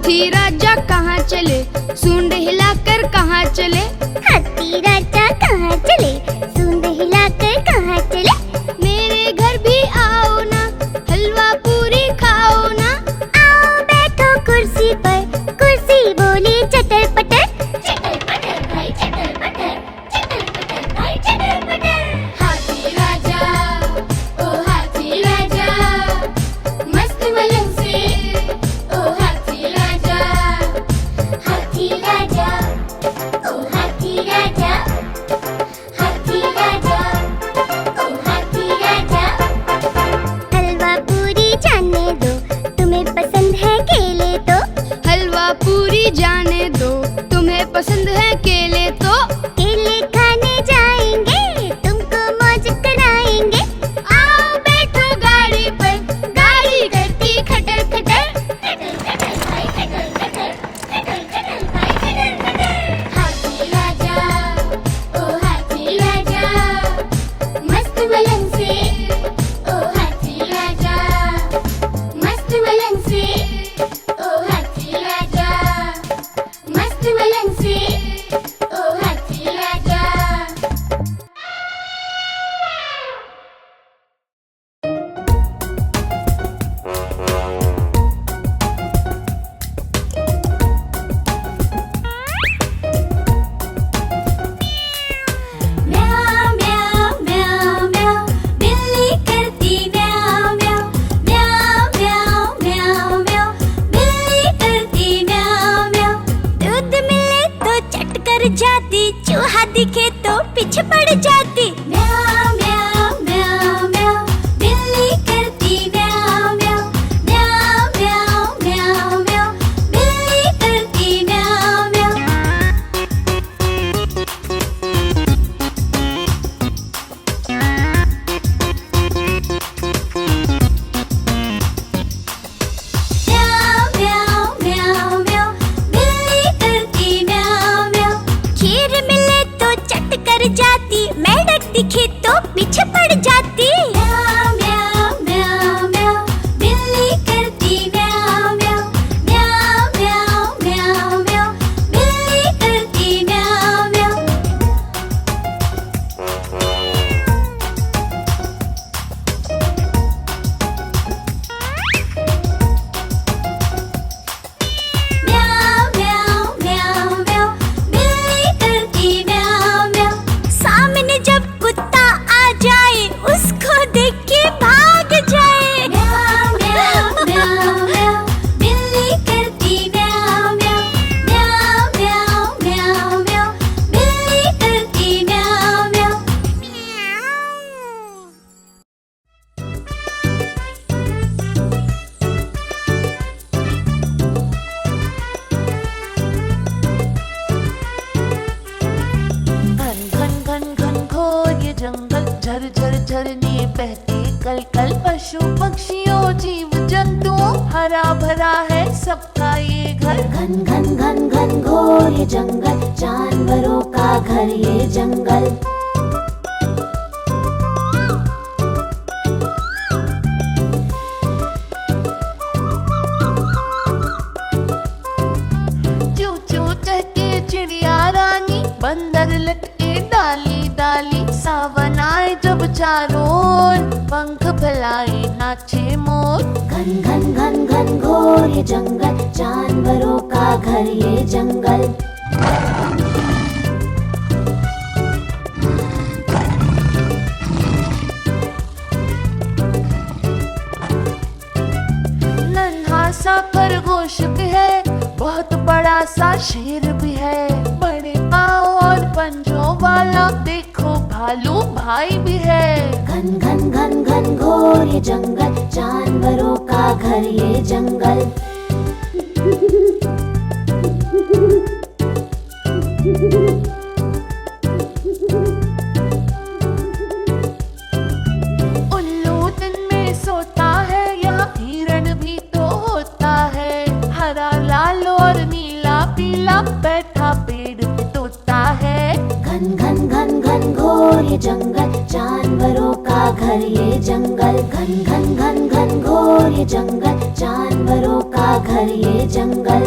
हाथी राजा कहाँ चले, सूंड हिलाकर कहाँ चले। हाथी राजा कहाँ चले, सूंड हिलाकर कहाँ चले। मेरे घर भी आओ ना, हलवा पूरी खाओ ना। आओ बैठो कुर्सी पर, कुर्सी बोली चटर पटर। चटर पटर भाई चटर पटर, चटर पटर भाई चटर पटर। हाथी राजा, ओ हाथी राजा, मस्त मलंग से, ओ हाथी राजा। हाथी राजा, ओ हाथी राजा, हाथी राजा, ओ हाथी राजा। हलवा पूरी जाने दो, तुम्हें पसंद है केले तो। हलवा पूरी जाने दो, तुम्हें पसंद है केले तो। केले खाने जाएंगे, तुमको मौज कराएंगे। आओ बैठो गाड़ी पर, गाड़ी करती खटर खटर। खटर खटर भाई खटर खटर, खटर खटर भाई खटर खटर। हाथी राजा, ओ हाथी राजा, मस्त मलंग से, ओ हाथी राजा। मस्त मलंग से, ओ हाथी राजा। मस्त मलंग से, ओ हाथी राजा। म्याऊ म्याऊ म्याऊ म्याऊ, बिल्ली करती म्याऊ म्याऊ। म्याऊ म्याऊ म्याऊ म्याऊ, बिल्ली करती म्याऊ म्याऊ। दूध मिले तो चट कर जाती, चूहा दिखे तो पीछे पड़ जाती। म्याऊ म्याऊ म्याऊ म्याऊ, बिल्ली करती म्याऊ म्याऊ। म्याऊ म्याऊ म्याऊ म्याऊ, बिल्ली करती म्याऊ म्याऊ। म्याऊ म्याऊ म्याऊ म्याऊ, बिल्ली करती म्याऊ म्याऊ। खीर मिले तो चट कर जाती, मेंढक दिखे तो पीछे पड़ जाती। म्याऊ म्याऊ म्याऊ म्याऊ, बिल्ली करती म्याऊ म्याऊ। म्याऊ म्याऊ म्याऊ म्याऊ, बिल्ली करती म्याऊ म्याऊ। म्याऊ म्याऊ म्याऊ म्याऊ, बिल्ली करती म्याऊ म्याऊ। सामने जब कुत्ता आ जाए, उसको देख के भाग जाए। म्याऊ म्याऊ म्याऊ म्याऊ, बिल्ली करती म्याऊ म्याऊ। म्याऊ म्याऊ म्याऊ म्याऊ, बिल्ली करती म्याऊ म्याऊ। घन घन घन घन घोर ये जंगल, झर झर झरने बहते कल कल। पशु पक्षियों जीव जंतुओं, हरा भरा है सबका ये घर। घन घन घन घन घोर ये जंगल, जानवरों का घर ये जंगल। चू चू चहके चिड़िया रानी, बंदर लटके डाली डाली। सावन आए जब चारों ओर, पंख फैलाए नाचे मोर। घन घन घन घन घोर ये जंगल, जानवरों का घर ये जंगल। नन्हा सा खरगोश भी है, बहुत बड़ा सा शेर भी है। बड़े पाँव और पंजों वाला देखो भालू भाई भी है। घन घन घन घन घोर ये जंगल, जानवरों का घर ये जंगल। उल्लू दिन में सोता है, यहाँ हिरण भी तो होता है। हरा लाल और नीला पीला, बैठा पेड़ पे तोता है। घन घन घन घन घोर ये जंगल, जानवरों का घर ये जंगल। घन घन घन घन घोर ये जंगल, जानवरों का घर घर ये जंगल।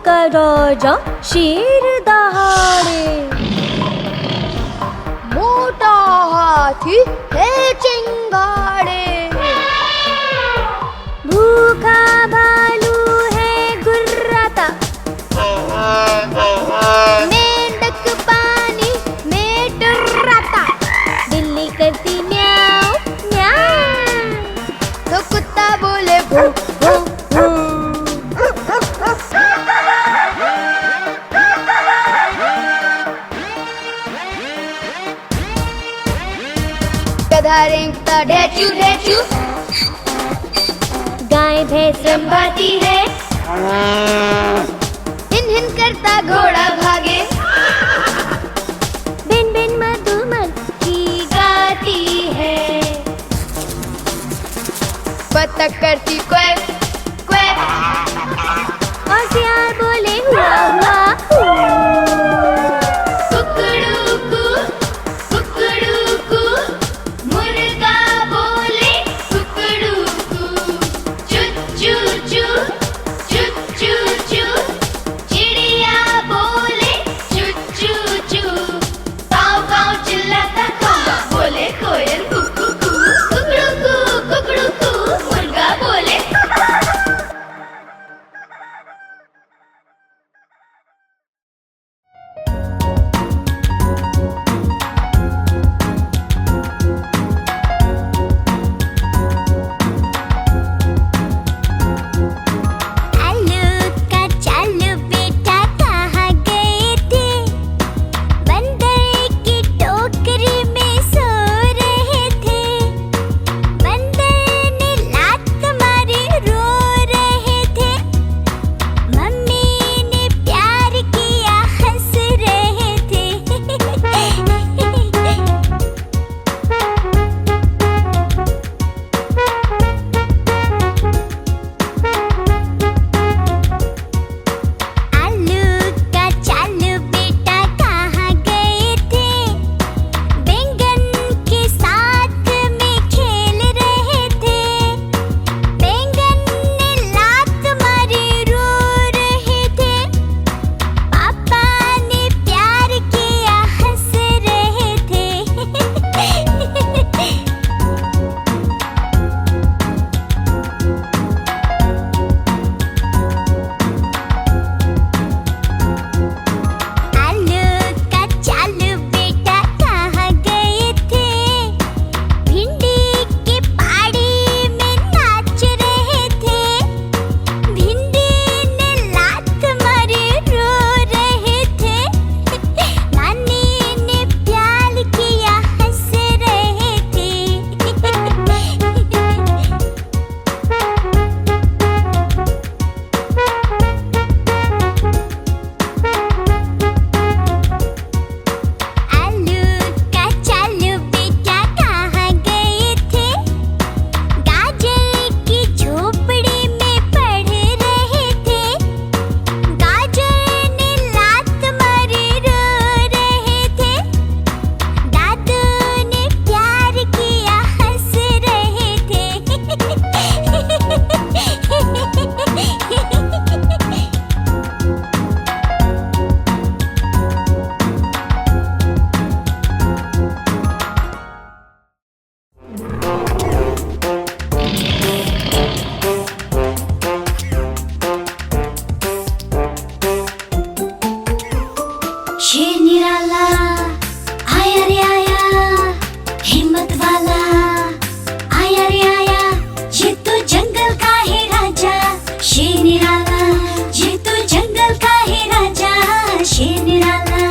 का राजा शेर दहाड़े, मोटा हाथी है चिंगाड़े, भूखा भालू है गुर्राता, मेंढक पानी में टुर्राता, बिल्ली करती म्याऊं म्याऊं, तो कुत्ता बोले भू भू भू। गधा रेंगता ढेचू ढेचू, गाय भैंस रंभाती है, हिन हिन करता घोड़ा भागे, बिन बिन मधुमक्खी गाती है, बतख करती क्वैक क्वैक, और सियार बोले हुआ हुआ कुकड़ूकू कुकड़ूकू, मुर्गा बोले कुकड़ूकू, चू चू चू चू चू चू, चिड़िया बोले चू चू चू, काऊ काऊ चिल्लाता कौवा बोले कोयल कुकू कू, कुकड़ूकू कुकड़ूकू, मुर्गा बोले शेर निराला आया रे आया, हिम्मत वाला आया रे आया, ये तो जंगल का है राजा। शेर निराला, ये तो जंगल का है राजा। शेर निराला।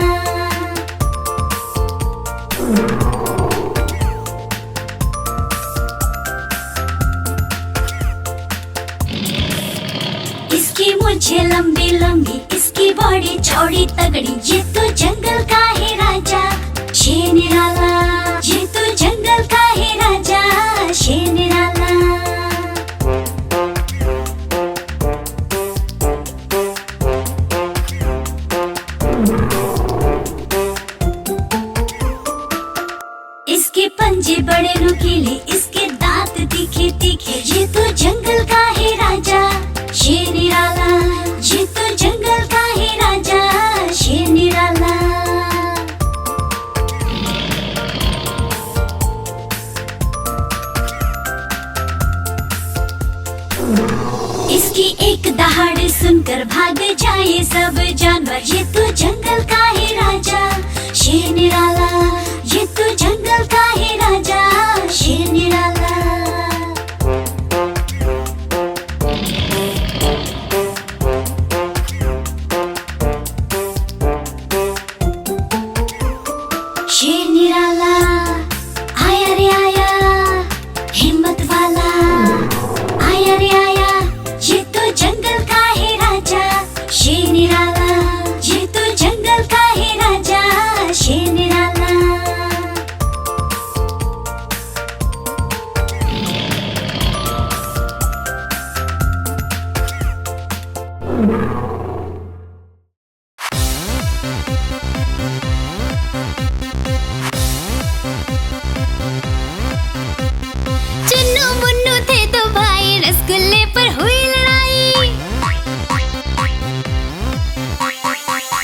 इसकी मूंछें लंबी लंबी, इसकी बॉडी चौड़ी तगड़ी, ये तो जंगल का है राजा। शेर निराला, ये तो जंगल का है राजा। शेर निराला। इसके पंजे बड़े नुकीले, इसके दांत तीखे तीखे, ये तो जंगल का है राजा। शेर निराला, ये तो जंगल का है राजा। शेर निराला। इसकी एक दहाड़ सुनकर भाग जाए सब जानवर, ये तो जंगल का है राजा। शेर निराला, ये तो जंगल का है राजा। शेर निराला। शेर निराला आया रे आया, हिम्मत वाला आया रे आया, ये तो जंगल का है राजा। शेर निराला, ये तो जंगल का है राजा। शेर निराला। चुन्नू मुन्नू थे दो भाई, रसगुल्ले पर हुई लड़ाई।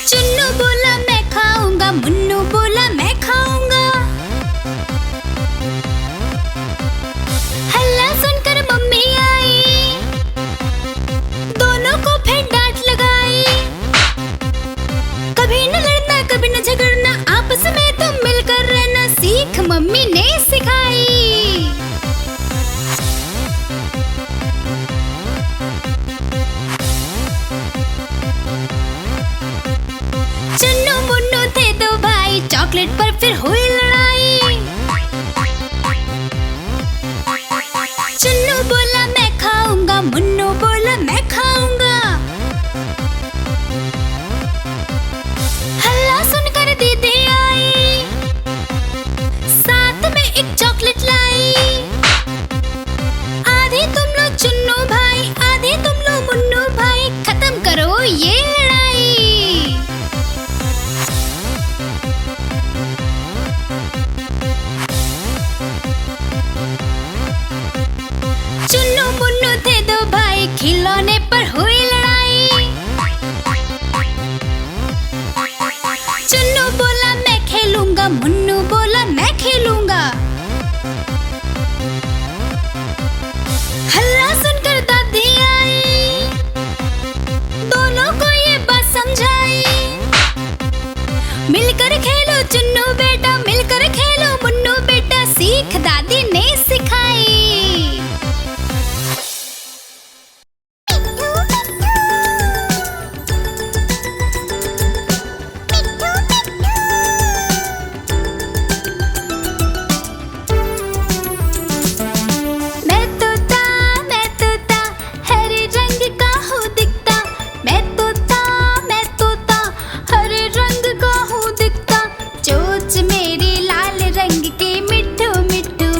चुन्नू बोला मैं खाऊंगा, मुन्नू बोला मैं खाऊंगा। हल्ला सुनकर मम्मी आई, दोनों को फिर डांट लगाई। कभी न लड़ना, कभी न झगड़ना, आपस में तुम मिलकर रहना, सीख मम्मी ने सिखाई। चुन्नू मुन्नू थे दो भाई, चॉकलेट पर फिर हुई लड़ाई। चुन्नू बोला मैं खाऊंगा, मुन्नू बोला मैं खाऊंगा। हल्ला सुनकर दीदी आई, साथ में एक चॉकलेट लाई। आधे तुम लो चुन्नू भाई, आधे तुम लो मुन्नू भाई, खत्म करो ये लड़ाई। चुन्नू मुन्नू थे दो भाई, खिलौने पर हुई लड़ाई। चुन्नू बोला मैं खेलूंगा, मुन्नू बोला मैं खेलूंगा। हल्ला सुनकर दादी आई, दोनों को ये बात समझाई। मिलकर खेलो चुन्नू बेटा, मिलकर खेलो मुन्नू बेटा, सीख दादी ने सिखाई। मैं तोता हरे रंग का हूँ दिखता। मैं तोता हरे रंग का हूँ दिखता। चोंच मेरी लाल रंग की, मिट्ठू मिट्ठू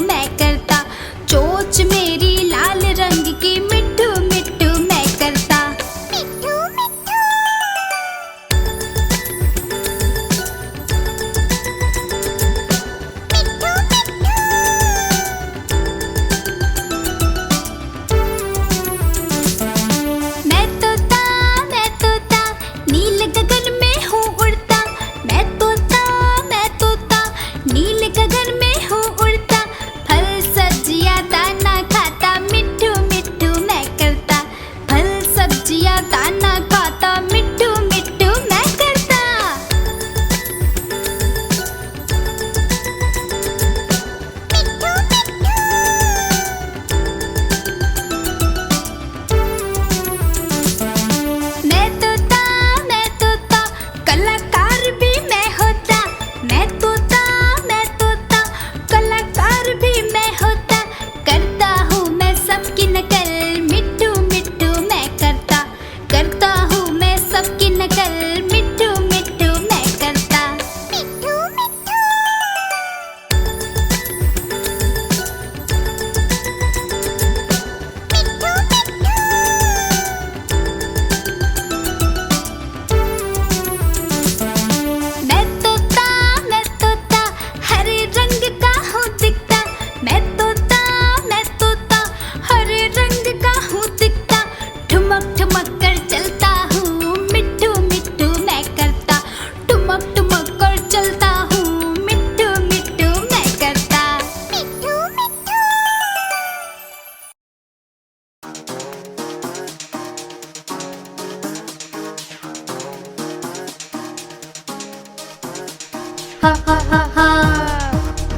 ha ha ha ha.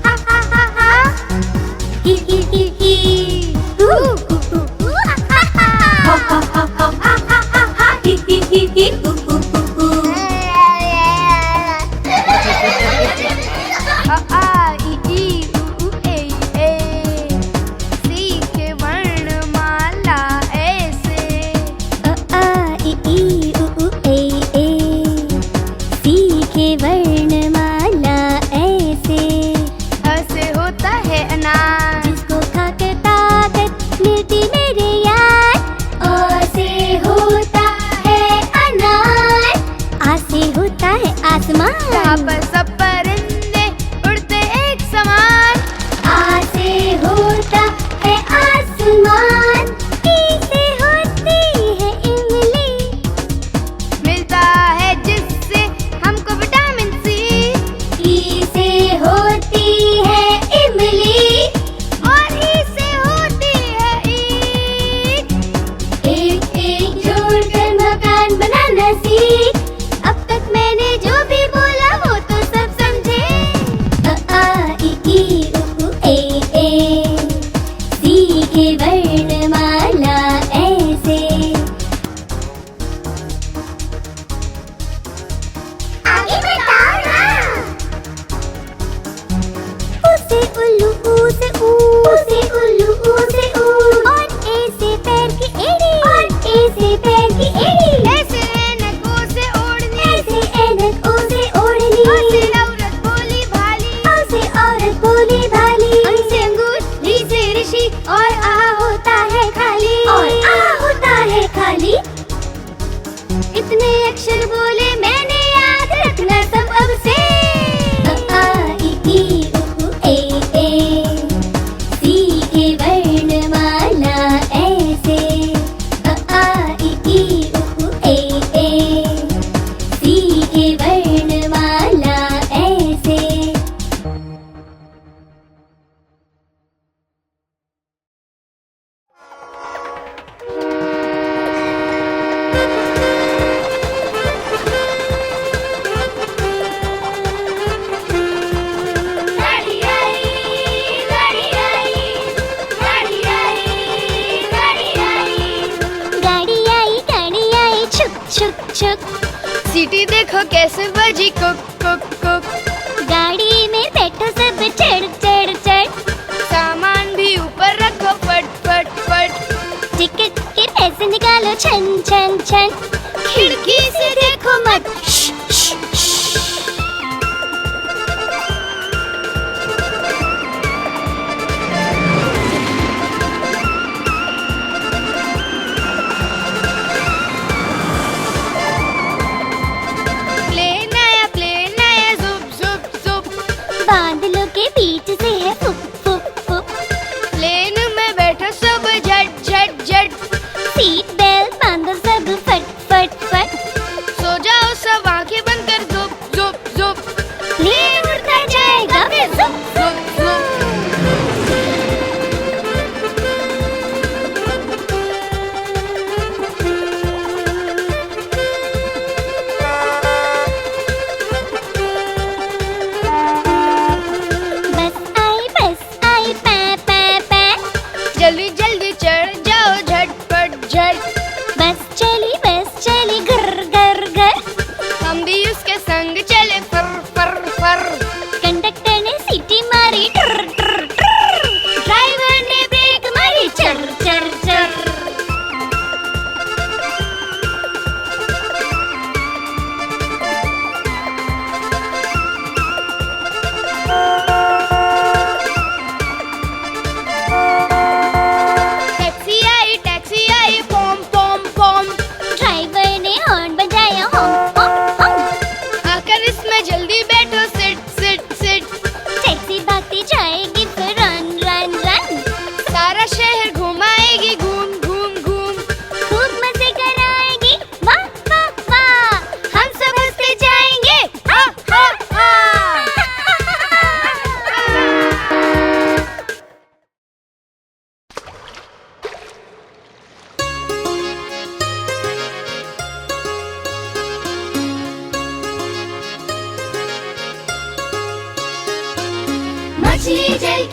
Ha ha ha ha. Hi hi hi hi. Ooh ooh ooh ooh. Ha ha ha. Ha ha ha ha ha ha ha ha. Hi hi hi hi. Ooh ooh ooh ooh. अ आ इ ई उ ए ए सीखे वर्णमाला ऐसे अ आ इ ई उ ए ए सीखे वर्णमाला ऐसे. अ से होता है अनार जिसको खाकर ताकत मिलती मेरे यार. आ से होता है अनार. आ से होता है आसमान. जहाँ पर सब परिंदे उड़ते एक समान. आ से होता है आसमान. ई से होती है इमली. मिलता है जिससे हमको विटामिन सी. ई से होती है इमली. और ई से होती है ईख. एक एक जोड़कर मकान बनाना सीख. अब तक मैंने जो भी बोला वो तो सब समझे. अ आ इ ई उ ए सीखे वर्णमाला ऐसे. आगे बताओ ना. उसे उल्लू ऊ से ऊ. उसे उल्लू ऊ से ऊ. और ए से पैर की एड़ी. और ए से पैर की एड़ी. ऐसे ऐनक ओ से ओढ़नी. ऐसे ऐनक ओ से ओढ़नी. ओ से औरत बोली भाली. ओ से औरत बोली भाली. अं से अंगूर री से ऋषि और आ होता है खाली. और आ होता है खाली. इतने अक्षर बोले मैंने याद रखना सब अब से. अ आ इ ई उ ए सीखे वर्णमाला ऐसे. अ आ इ ई उ ए सीखे वर्णमाला ऐसे. गाड़ी आई गाड़ी आई गाड़ी आई गाड़ी आई गाड़ी आई छुक छुक छुक. सीटी देखो कैसे बजी कुक कुक कुक. गाड़ी में बैठो सब चढ़ चढ़ चढ़. सामान भी ऊपर रखो फट फट फट. टिकट के पैसे निकालो छन छन छन. खिड़की से देखो मत. श्श, श्श, श्श. प्लेन आया जुप जुप जुप. बादलों के बीच से है फुक फुक फुक. प्लेन में बैठो सब झट झट झट. सीट बेल्ट बांधो सब फट फट फट. सो जाओ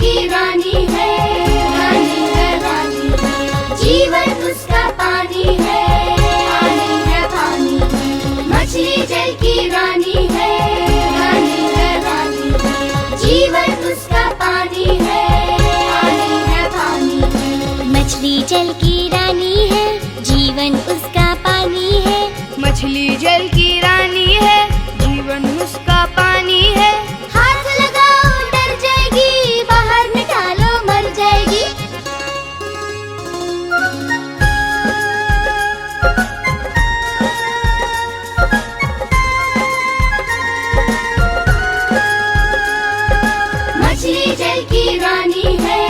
की रानी है, रानी है, रानी है। जीवन उसका पानी है, पानी है, पानी है। मछली जल की रानी है, रानी है, रानी है। जीवन उसका पानी है, पानी है, पानी है। मछली जल की रानी है, जीवन उसका पानी है। मछली जल की रानी है, जीवन उसका पानी है। हाथ लगाओ डर जाएगी, बाहर निकालो मर जाएगी। मछली जल की रानी है,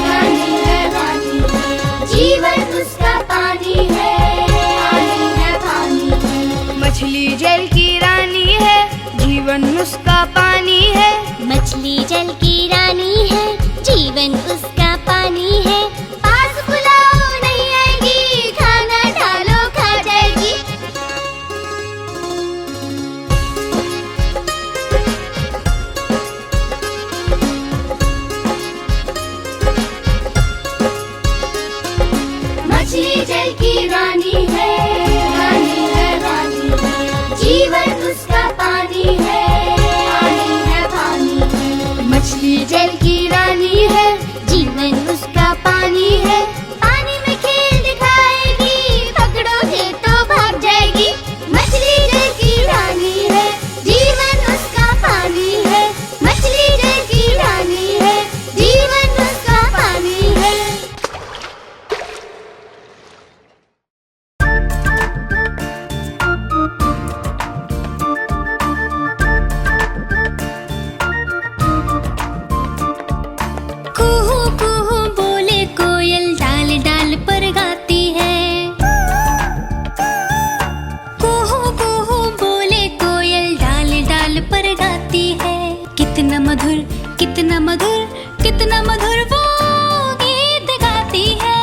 रानी है, रानी है। जीवन उसका पानी है, पानी है, पानी है। मछली जल की रानी है, जीवन उसका पानी है। मछली जल की रानी है, जीवन उसका पानी है। पास बुलाओ नहीं आएगी, खाना डालो खा जाएगी। मछली जल की रानी है, रानी है, रानी है। जीवन उसका पानी है, पानी है, पानी है। मछली जल की रानी है, जीवन उसका पानी है। पानी में खेल दिखाएगी, पकड़ोगे तो भाग जाएगी। मछली जल की रानी है, जीवन उसका पानी है। मछली जल की रानी है, जीवन उसका पानी है। कुहू कुहू बोले कोयल, डाल डाल पर गाती है। कुहू कुहू बोले कोयल, डाल डाल पर गाती है। कितना मधुर, कितना मधुर, कितना मधुर वो गीत गाती है।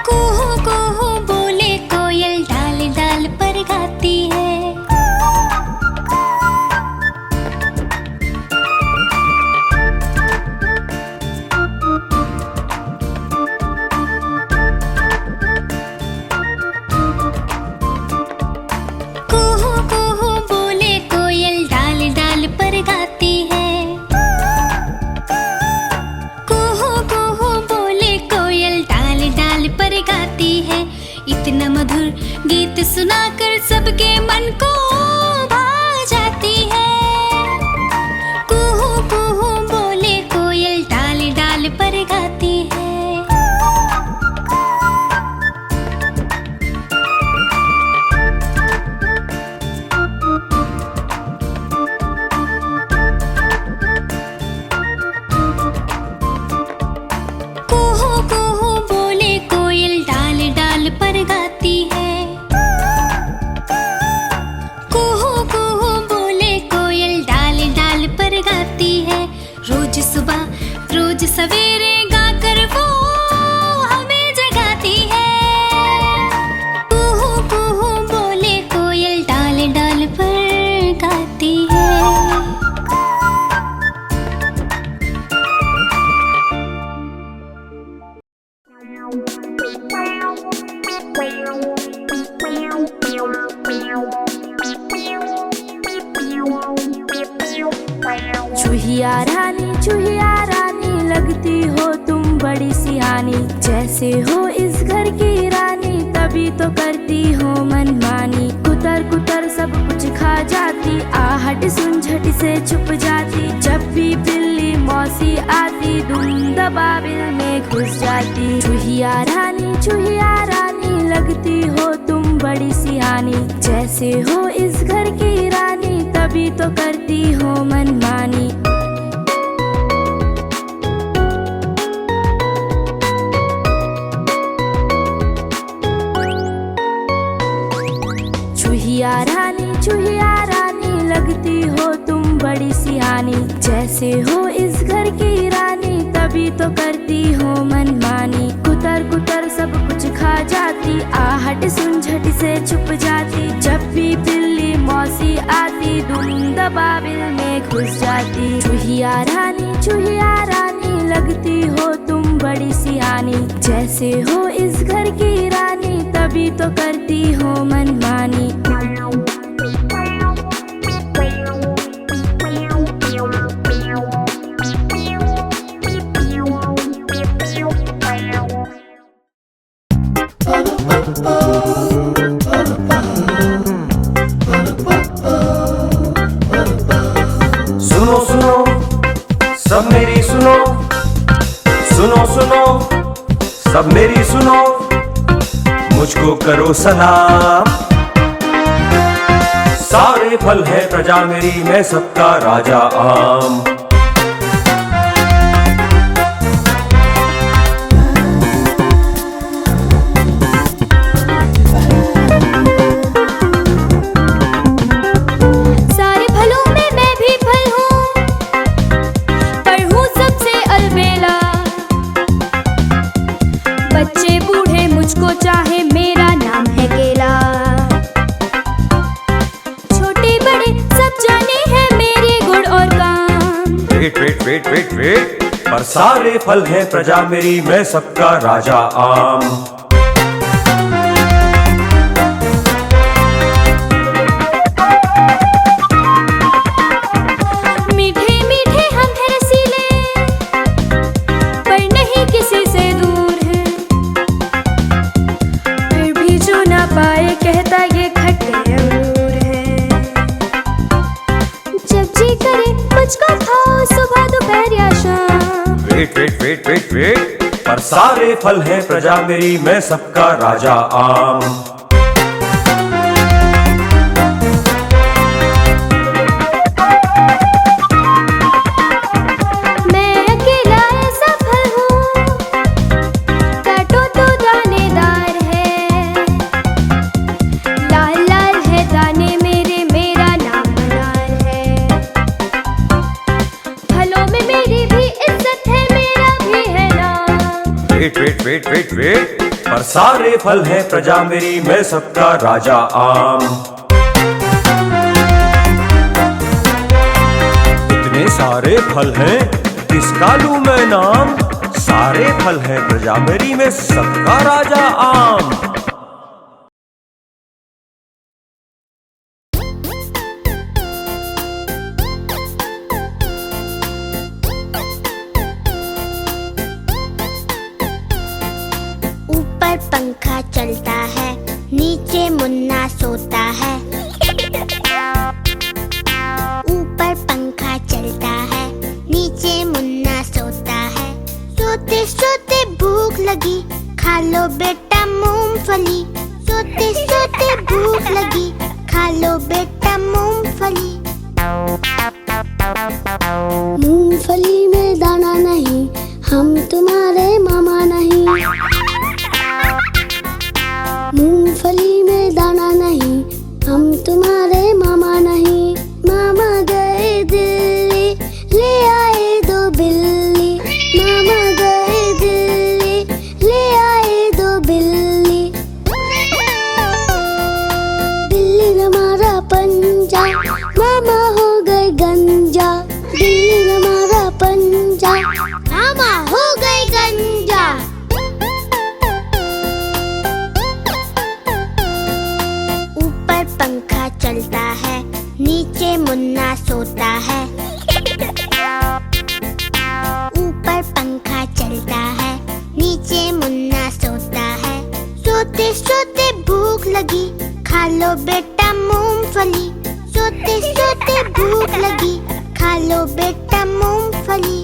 कुहू कुहू बोले कोयल, डाल डाल पर गाती है। कुहू कुहू बोले कोयल, डाल डाल पर गाती है। कुहू कुहू बोले कोयल, डाल डाल पर गाती है। इतना मधुर गीत सुनाकर सबके मन को भा जाती है। कुहू कुहू बोले कोयल, डाल डाल पर गाती है। कुहू कुहू बोले कोयल, डाल डाल पर गाती है। कुहू कुहू बोले कोयल, डाल डाल पर गाती है। रोज सुबह रोज सवेरे गाकर वो हमें जगाती है। कुहू कुहू बोले कोयल, डाल डाल पर गाती है। चूहिया रानी लगती हो तुम बड़ी सियानी। जैसे हो इस घर की रानी, तभी तो करती हो मनमानी। कुतर कुतर सब कुछ खा जाती, आहट सुन झट से छुप जाती। जब भी बिल्ली मौसी आती, दुम दबाबिल में घुस जाती। चूहिया रानी लगती हो तुम बड़ी सियानी। जैसे हो इस घर की रानी, तभी तो करती हो मनमानी। चूहिया रानी लगती हो तुम बड़ी सियानी। जैसे हो इस घर की रानी, तभी तो करती हो मनमानी। कुतर कुतर सब कुछ खा जाती, आहट सुन झट से छुप जाती। जब भी बिल्ली मौसी आती, दुम दबाबिल में घुस जाती। चूहिया रानी चूहिया रानी, लगती हो तुम बड़ी सियानी। जैसे हो इस घर की रानी, तभी तो करती हो मनमानी। सुनो सुनो सब मेरी सुनो, सुनो सुनो सब मेरी सुनो, मुझको करो सलाम। सारे फल है प्रजा मेरी, मैं सबका राजा आम। सारे फलों में मैं भी फल हूँ, पर हूँ सबसे अलबेला। बच्चे बूढ़े मुझको चाहे, मेरा नाम है केला। छोटे बड़े सब जाने हैं मेरे गुण और काम। Wait wait wait wait wait, पर सारे फल है प्रजा मेरी, मैं सबका राजा आम। मीठे मीठे हम हैं रसीले, पर नहीं किसी से दूर है। फिर भी जो ना पाए कहता ये खट्टे अंगूर है। जब जी करे मुझको खाओ, सुबह दोपहर या शाम। Wait wait wait wait wait, पर सारे फल है प्रजा मेरी, मैं सबका राजा आम। मैं अकेला ऐसा फल हूँ, काटो तो दानेदार है। लाल लाल है दाने मेरे, मेरा नाम अनार है। फलों में मेरी भी इज्जत है, मेरा भी है नाम। Wait wait wait wait wait, पर सारे फल है प्रजा मेरी, मैं सबका राजा आम। इतने सारे फल हैं, किसका लूं मैं नाम? सारे फल हैं प्रजा मेरी, मैं सबका राजा आम। ऊपर पंखा चलता है, नीचे मुन्ना सोता है। ऊपर पंखा चलता है, नीचे मुन्ना सोता है। सोते सोते भूख लगी, खा लो बेटा मूंगफली। सोते सोते भूख लगी, खा लो बेटा मूंगफली। मूंगफली में दाना नहीं, हम तुम्हारे मामा नहीं। मूंगफली में दाना नहीं, हम तुम्हारे मामा नहीं। मामा गए दिल्ली, ले आए दो बिल्ली। मामा गए दिल्ली, ले आए दो बिल्ली। बिल्ली ने मारा पंजा, मामा हो गए गंजा। बिल्ली ने मारा पंजा, मामा हो गए गंजा। ऊपर पंखा चलता है, नीचे मुन्ना सोता है। ऊपर पंखा चलता है, नीचे मुन्ना सोता है। सोते सोते भूख लगी, खा लो बेटा मूंगफली। सोते सोते भूख लगी, खा लो बेटा मूंगफली।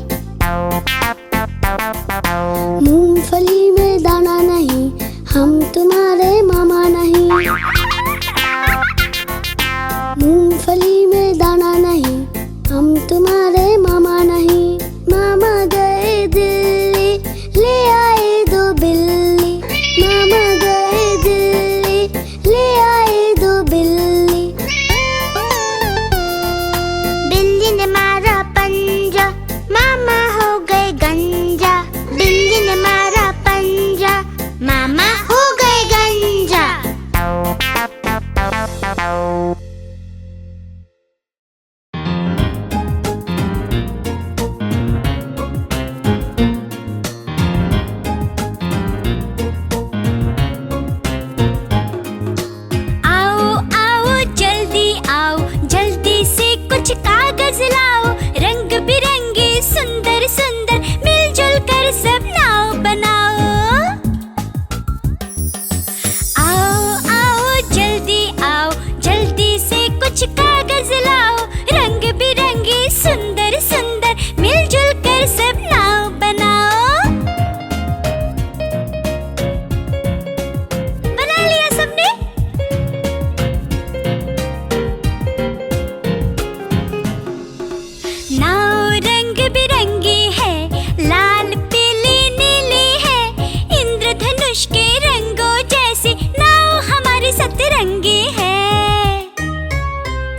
मूंगफली में दाना नहीं, हम तुम्हारे मामा नहीं। मूंगफली में दाना नहीं, हम तुम्हारे मामा नहीं। मामा गए दिल्ली, ले आए दो बिल्ली। मामा गए दिल्ली, ले आए दो बिल्ली। बिल्ली ने मारा पंजा, मामा हो गए गंजा। बिल्ली ने मारा पंजा, मामा हो गए गंजा।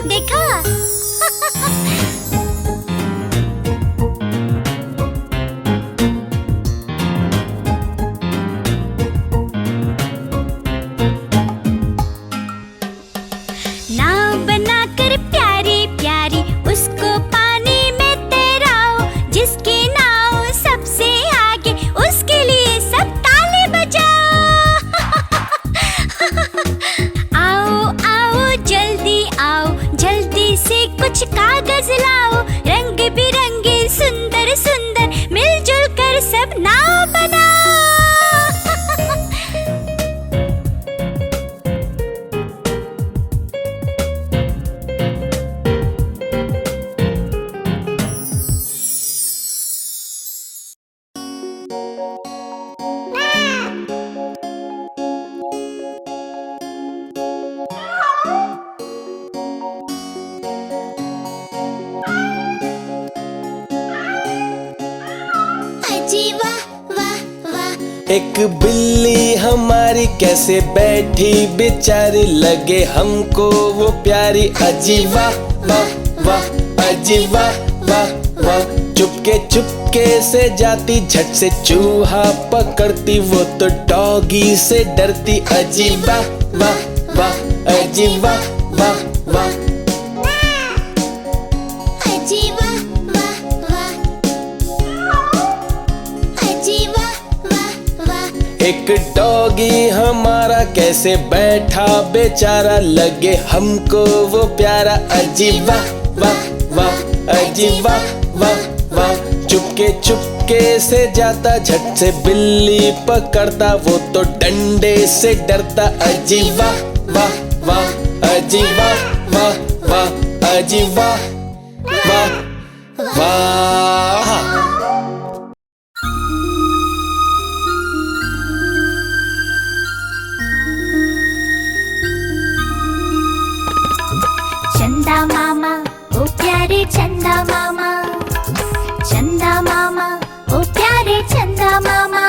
देखा? नाव बनाकर प्यारी प्यारी उसको पानी में तैराओ, जिसकी नाव सबसे आगे उसके लिए सब ताली बजाओ। आओ आओ जल्दी आओ, जल्दी से कुछ कागज लाओ, रंग बिरंगे सुंदर सुंदर मिलजुल कर सब नाव बनाओ। अजी वाह वाह वाह। एक बिल्ली हमारी कैसे बैठी बेचारी, लगे हमको वो प्यारी। अजी वाह वाह वाह, अजी वाह वाह वाह। चुपके चुपके से जाती, झट से चूहा पकड़ती, वो तो डॉगी से डरती। अजी वाह वाह वाह, अजी वाह वाह वाह। अजी वाह वाह वाह। अजी वाह वाह वाह। एक डॉगी हमारा कैसे बैठा बेचारा, लगे हमको वो प्यारा। अजी वाह वाह वाह, अजी वाह वाह वाह। चुपके चुपके से जाता, झट से बिल्ली पकड़ता, वो तो डंडे से डरता। अजी वाह वाह वाह, अजी वाह वाह वाह, अजी वाह वाह वाह। चंदा मामा ओ प्यारे चंदा मामा, चंदा मामा ओ प्यारे चंदा मामा,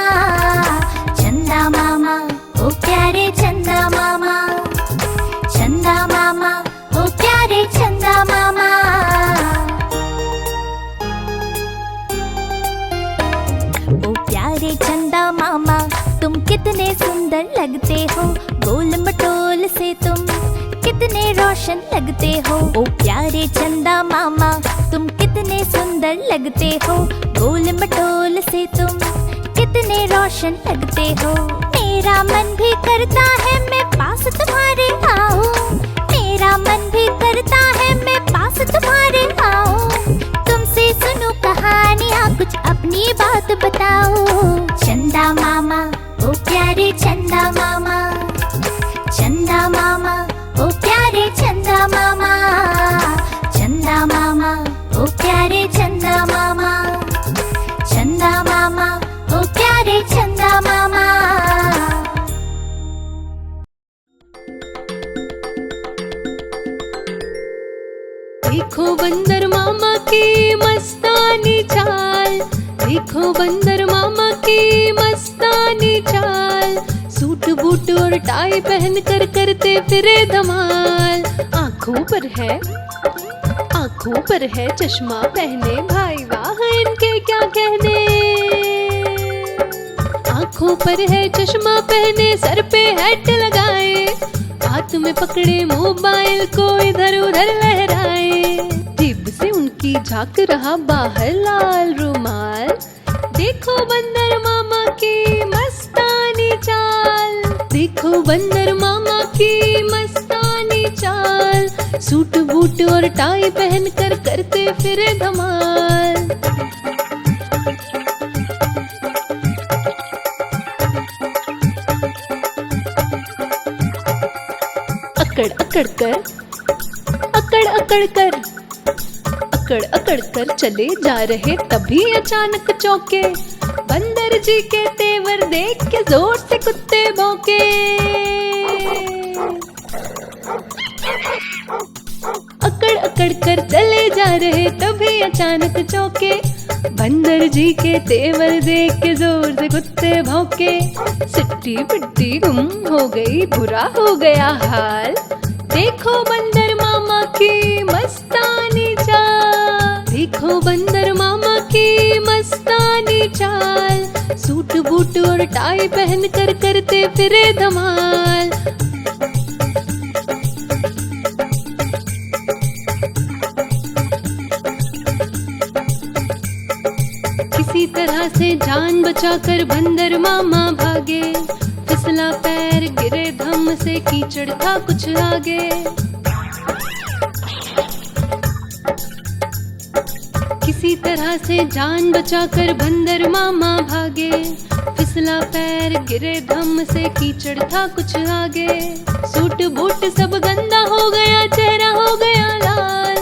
चंदा मामा ओ प्यारे चंदा मामा, चंदा मामा ओ प्यारे चंदा मामा। ओ प्यारे चंदा मामा तुम कितने सुंदर लगते हो, गोल मटोल से तुम कितने रोशन लगते हो। ओ प्यारे चंदा मामा तुम कितने सुंदर लगते हो, गोल मटोल से तुम कितने रोशन लगते हो। मेरा मन भी करता है मैं पास तुम्हारे आऊं, मेरा मन भी करता है मैं पास तुम्हारे आऊं। तुमसे सुनूं कहानियाँ, कुछ अपनी बात बताओ। चंदा मामा ओ प्यारे चंदा मामा, चंदा मामा ओ प्यारे चंदा मामा, चंदा मामा ओ प्यारे चंदा मामा, चंदा मामा ओ प्यारे चंदा मामा। देखो बंदर मामा की मस्तानी चाल, देखो बंदर मामा की मस्तानी चाल। सूट बूट और टाई पहन कर करते फिरे धमाल। आँखों पर है चश्मा पहने, भाई वाह इनके क्या कहने। आँखों पर है चश्मा पहने, सर पे हैट लगाए, हाथ में पकड़े मोबाइल को इधर उधर लहराए। जेब से उनकी झांक रहा बाहर लाल रुमाल। देखो बंदर मामा की मस्तानी चाल, देखो बंदर मामा की मस्तानी चाल। सूट बूट और टाई पहन कर करते फिरे धमाल। अकड़ अकड़ कर चले जा रहे, तभी अचानक चौके। बंदर जी के तेवर देख के जोर से कुत्ते भौंके। अकड़ कर चले जा रहे, तभी अचानक चौके। बंदर जी के तेवर देख के जोर से कुत्ते भौंके। सिट्टी पिट्टी गुम हो गई, बुरा हो गया हाल। देखो बंदर मामा की देखो बंदर मामा की मस्तानी चाल, सूट बूट और टाई पहन कर करते फिरे धमाल। किसी तरह से जान बचाकर बंदर मामा भागे, फिसला पैर गिरे धम से कीचड़ था कुछ आगे। किसी तरह से जान बचाकर बंदर मामा भागे, फिसला पैर गिरे धम से कीचड़ था कुछ आगे। सूट बूट सब गंदा हो गया, चेहरा हो गया लाल,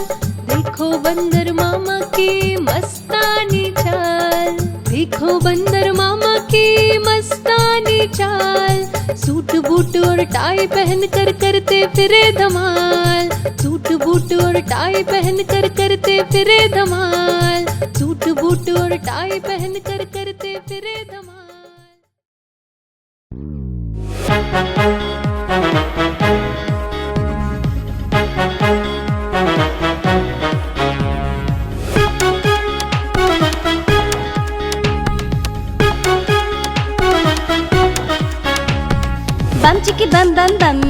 देखो बंदर मामा की मस्तानी चाल, देखो बंदर मामा की मस्तानी चाल। सूट बूट और टाई पहन कर करते फिरे धमाल, सूट बूट और टाई पहन कर करते फिरे धमाल, सूट बूट और टाई पहन कर करते फिरे धमाल। बम चिकी बम बम बम,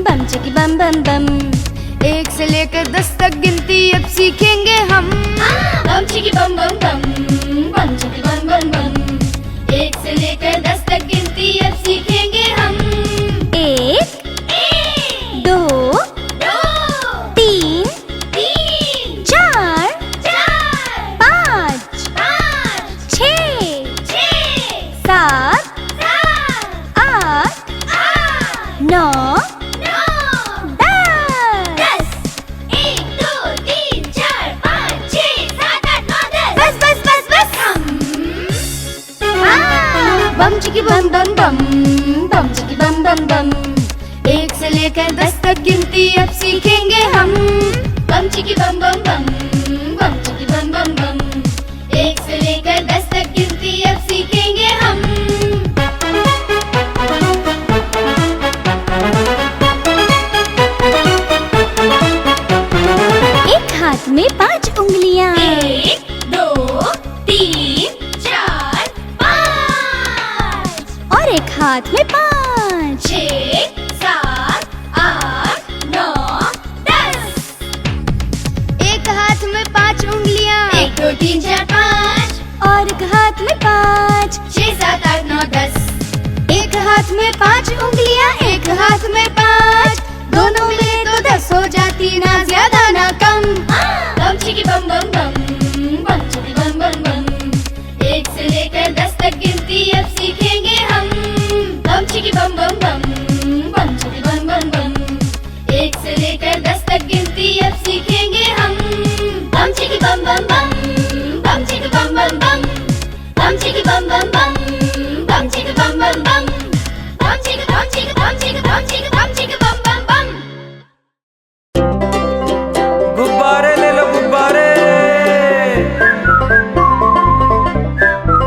बम चिकी बम बम बम। 1 से लेकर 10 तक गिनती अब सीखेंगे हम। बम चिकी बम बम बम, बम चिकी बम बम बम। 1 से लेकर 10 तक गिनती अब सीखेंगे हम। 1 2 3 4 5 6 7 8 9 10। 1 2 3 4 5 6 7 8 9 10। बस बम चिकी बम बम बम, बम चिकी बम बम बम। 1 से लेकर 10 तक गिनती अब सीखेंगे हम। बम चिकी बम बम बम, बम चिकी बम बम बम। 1 से लेकर 10 तक गिनती अब सीखेंगे हम। एक हाथ में 5 उंगलियां, 1 2 3 4 5। और एक हाथ में 5। 6 7 8 9 10। एक हाथ में 5 उंगलियां, 1 2 3 4 5। और एक हाथ में 5। 6 7 8 9 10। एक हाथ में 5 उंगलियां, एक हाथ में 5। दोनों मिले तो 10 हो जाती, ना ज्यादा ना कम। बम चिकी बम बम बम, बम चिकी बम बम बम। 1 से लेकर 10 तक गिनती अब सीखेंगे हम। बम चिकी बम बम बम, बम चिकी बम बम बम। 1 से लेकर 10 तक गिनती अब सीखेंगे हम। बम चिकी बम बम बम, बम चिकी बम बम बम। बम चिकी बम बम बम, बम चिकी बम बम बम। बम चिकी बम चिकी बम चिकी बम चिकी बम चिकी बम बम बम। गुब्बारे ले लो गुब्बारे,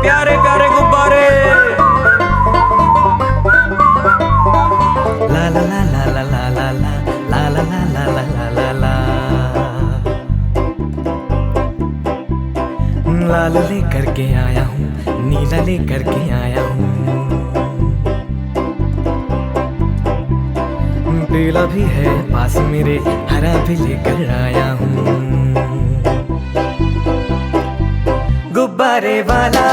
प्यारे प्यारे गुब्बारे। ला ला ला ला ला ला ला ला ला ला ला ला ला ला ला। लाल लेकर के आया हूँ, नीला लेकर के आया हूँ, पीला भी है पास मेरे, हरा भी लेकर आया हूँ। गुब्बारे वाला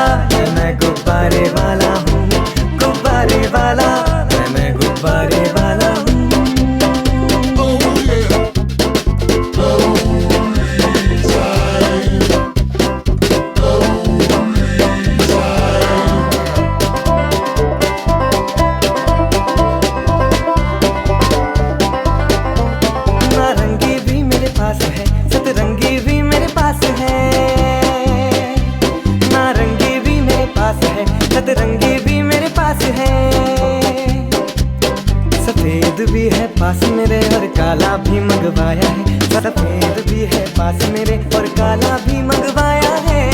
मैं गुब्बारे वाला हूँ, गुब्बारे वाला मैं गुब्बारे वाला हूँ। नारंगी भी मेरे पास है, सतरंगी भी मेरे पास है। नारंगी भी मेरे पास है, सतरंगी भी मेरे पास है। सफेद भी है पास मेरे और काला भी मंगवाया है। सफेद भी है पास मेरे और काला भी मंगवाया है।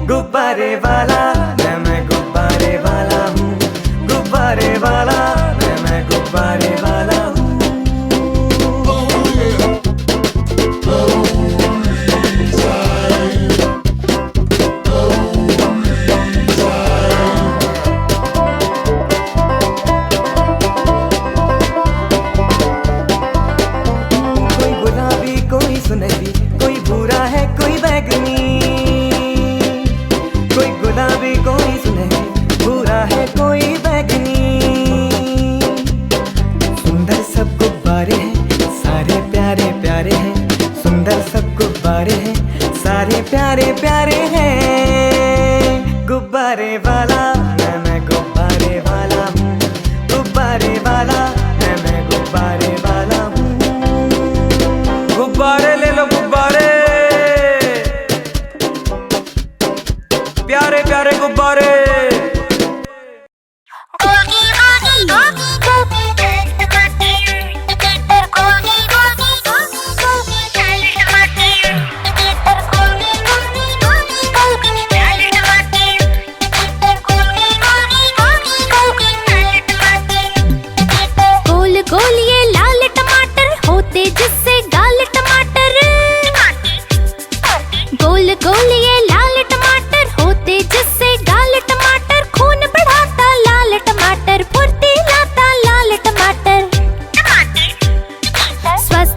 गुब्बारे वाला मैं गुब्बारे वाला हूँ, गुब्बारे वाला मैं गुब्बारे वाला हूँ।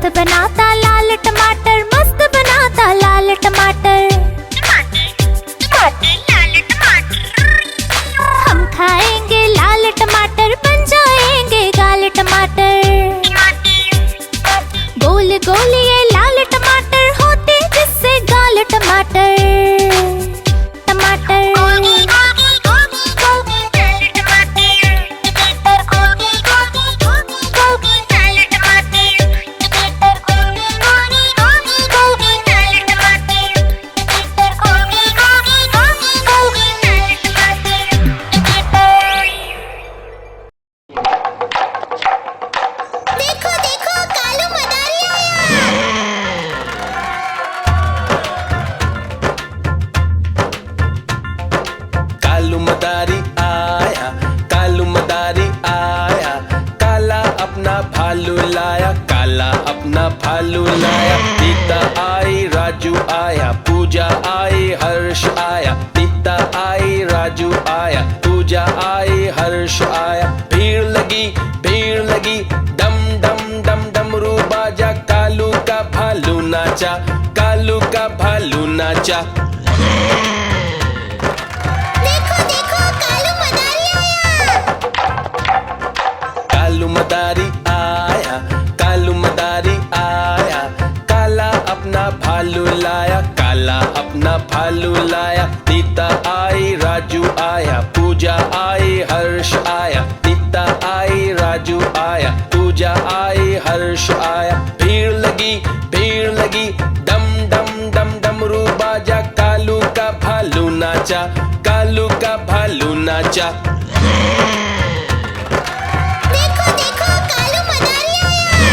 मस्त बनाता लाल टमाटर, मस्त बनाता लाल टमाटर। हम खाएंगे लाल टमाटर, बन जाएंगे गाल टमाटर। गोल गोल ये लाल टमाटर होते जिससे गाल टमाटर। टमाटर भालू लाया, सीता आई, राजू आया, पूजा आई, हर्ष आया। सीता आई, राजू आया, पूजा आई, हर्ष आया। भीड़ लगी, डम डम डम डमरू बाजा, कालू का भालू नाचा, कालू का भालू नाचा। देखो देखो कालू मदारी आया। कालू मदारी आया, कालू मदारी आया, काला अपना भालू लाया, काला अपना भालू लाया। सीता आई, राजू आया, पूजा आई, हर्ष आया। सीता आई, राजू आया, पूजा आई, हर्ष आया। भीड़ लगी, डम डम डम डमरू बाजा, कालू का भालू नाचा, कालू का भालू नाचा। देखो देखो कालू मदारी आया।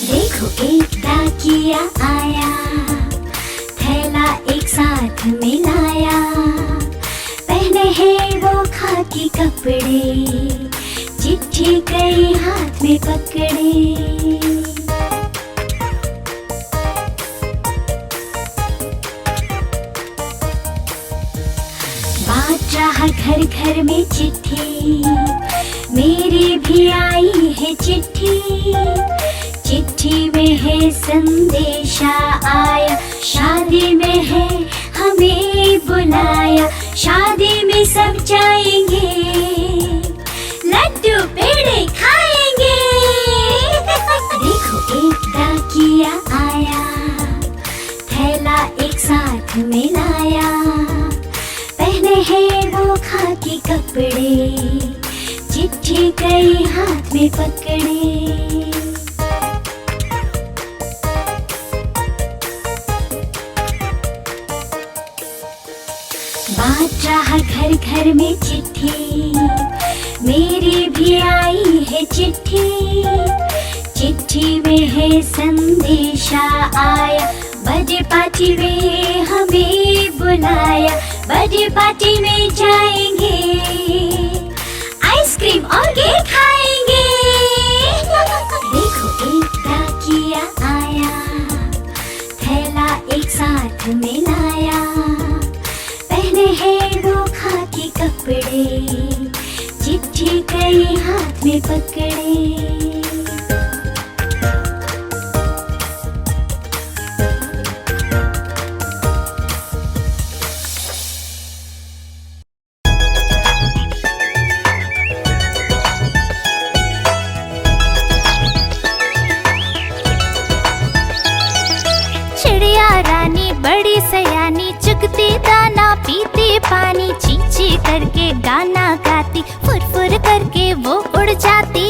देखो एक डाकिया आया, थैला एक साथ मिलाया। पहने हैं वो खाकी कपड़े, चिट्ठी कई हाथ में पकड़े। बात रहा घर घर में चिट्ठी, मेरी भी आई है चिट्ठी। चिट्ठी में है संदेशा आया, शादी में है हमें बुलाया। शादी में सब जाएंगे, लड्डू पेड़े खाएंगे। देखो एक डाकिया आया, थैला एक साथ मिलाया। पहने हैं वो खाकी कपड़े, चिट्ठी कई हाथ में पकड़े। बात रहा घर घर में चिट्ठी, मेरी भी आई है चिट्ठी। चिट्ठी में है संदेशा आया, बर्थडे पार्टी में हमें बुलाया। बर्थडे पार्टी में जाएंगे, आइसक्रीम और केक खाएंगे। देखो एक डाकिया आया, थैला एक साथ मिलाया। पहने हैं वो खाकी कपड़े, चिट्ठी कई हाथ में पकड़े। चिड़िया रानी बड़ी सयानी, चुगती दाना पीती पानी। चींची करके गाना गाती, फुर फुर करके वो उड़ जाती।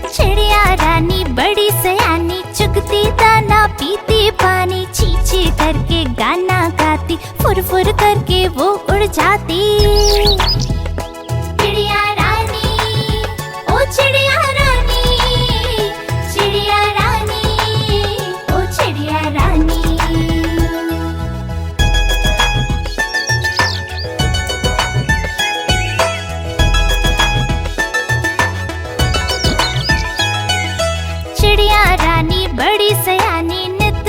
चिड़िया रानी बड़ी सयानी, चुगती दाना पीती पानी। चींची करके गाना गाती, फुर फुर करके वो उड़ जाती। चिड़िया रानी, ओ चिड़िया रानी, चिड़िया रानी, ओ चिड़िया रानी। चिड़िया रानी बड़ी सयानी, नित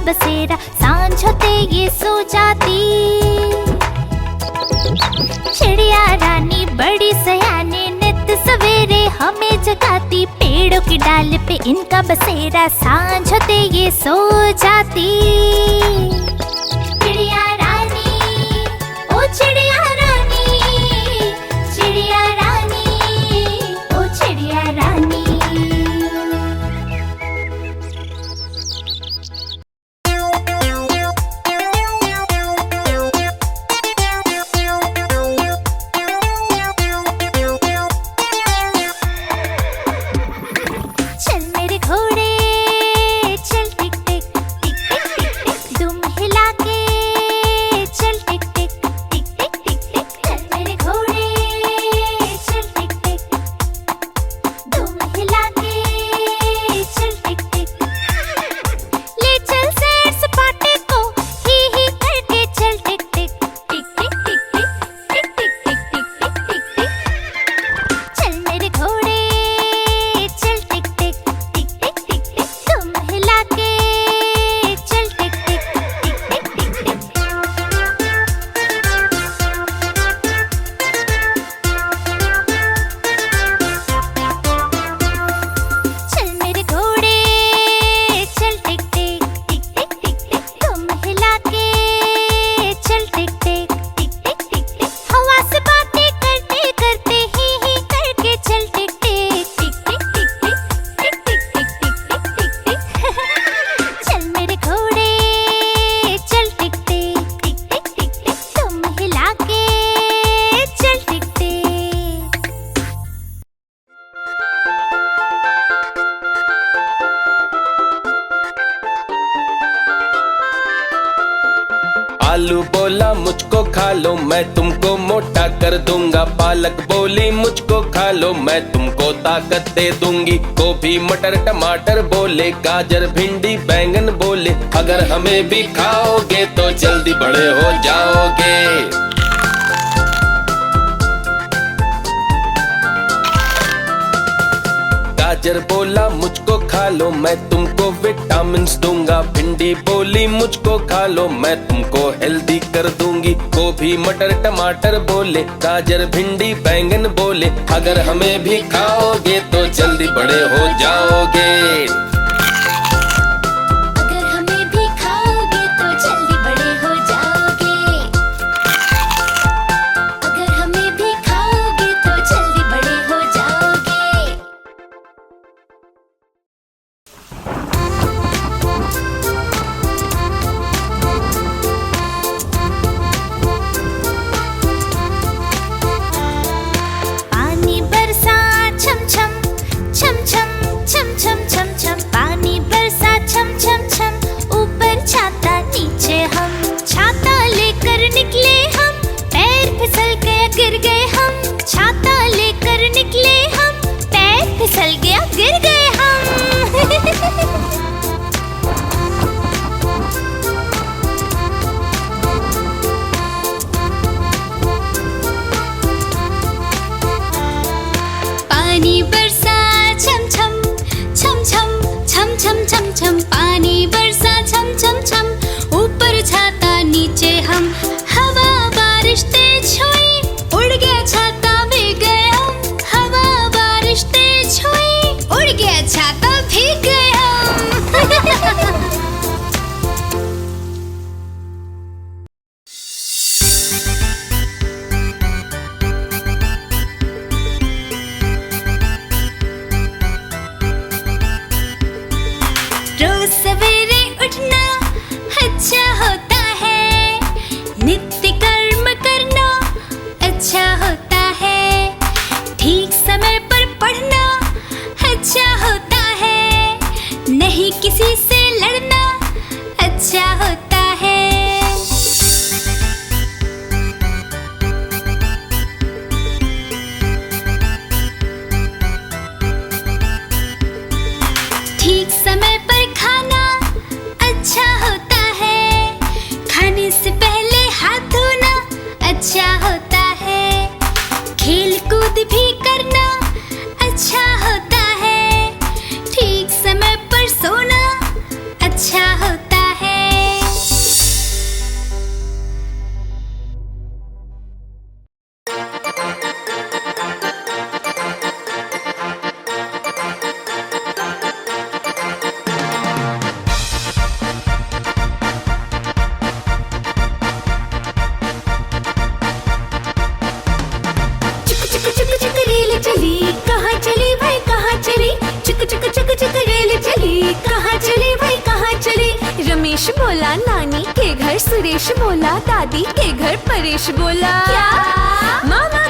बसेरा, सांझ होते ये सो जाती। चिड़िया रानी बड़ी सयानी, नित सवेरे हमें जगाती। पेड़ों की डाल पे इनका बसेरा, सांझ होते ये सो जाती। चिड़िया रानी, ओ चिड़िया रानी, चिड़िया रानी, ओ चिड़िया रानी। चल मेरे घोड़े चल टिक टिक टिक टिक टिक टिक, दुम हिला के चल टिक टिक टिक टिक टिक टिक। चल मेरे घोड़े चल टिक टिक, दुम हिला के चल टिक टिक। ले चल सैर सपाटे को ही करके चल टिक टिक टिक टिक टिक टिक टिक टिक टिक टिक टिक टिक टिक। चल मेरे घोड़े चल टिक टिक टिक टिक टिक टिक, तुम हिला के चल टिक टिक टिक टिक टिक टिक। चल मेरे घोड़े चल टिक टिक टिक टिक टिक टिक, तुम हिला के चल टिक टिक टिक टिक टिक टिक। हवा से बातें करते करते ही करके चल टिक टिक टिक टिक टिक टिक टिक टिक टिक टिक टिक टिक टिक। चल मेरे घोड़े चल टिक टिक टिक टिक टिक टिक, तुम हिला के चल टिक टिक। आलू बोला मुझको खा लो, मैं तुमको मोटा कर दूंगा। पालक बोली मुझको खा लो, मैं तुमको ताकत दे दूंगी। गोभी मटर टमाटर बोले, गाजर भिंडी बैंगन बोले, अगर हमें भी खाओगे तो जल्दी बड़े हो जाओगे। गाजर बोला मुझको खा लो, मैं तुमको विटामिन्स दूंगा। भिंडी बोली मुझको खा लो, मैं तुमको हेल्दी कर दूंगी। गोभी मटर टमाटर बोले, गाजर भिंडी बैंगन बोले, अगर हमें भी खाओगे तो जल्दी बड़े हो जाओगे। अगर हमें भी खाओगे तो जल्दी बड़े हो जाओगे। अगर हमें भी खाओगे तो जल्दी बड़े हो जाओगे। पानी बरसा छम छम छम छम छम छम छम छम, पानी बरसा छम छम छम, ऊपर छाता नीचे हम। छाता लेकर निकले हम, पैर फिसल गया गिर गए हम। छाता लेकर निकले हम, पैर फिसल गया गिर गए हम। पानी बरसा छम छम छम छम छम छम छम छम, पानी बरसा छम छम छम, ऊपर छाता नीचे हम। हवा बारिश तेज हुई, उड़ गया छाता भीग गए हम। हवा बारिश तेज हुई, उड़ गया छाता भीग गए हम। रोज सवेरे उठना अच्छा होता है, नित्य कर्म करना अच्छा होता है। ठीक समय पर पढ़ना अच्छा होता है, नहीं किसी से लड़ना अच्छा होता है। ठीक समय पर खाना अच्छा होता है, खाने से पहले हाथ धोना अच्छा होता है। खेल कूद भी करना अच्छा होता है, ठीक समय पर सोना अच्छा होता है। सुरेश बोला दादी के घर परेश बोला। क्या? मामा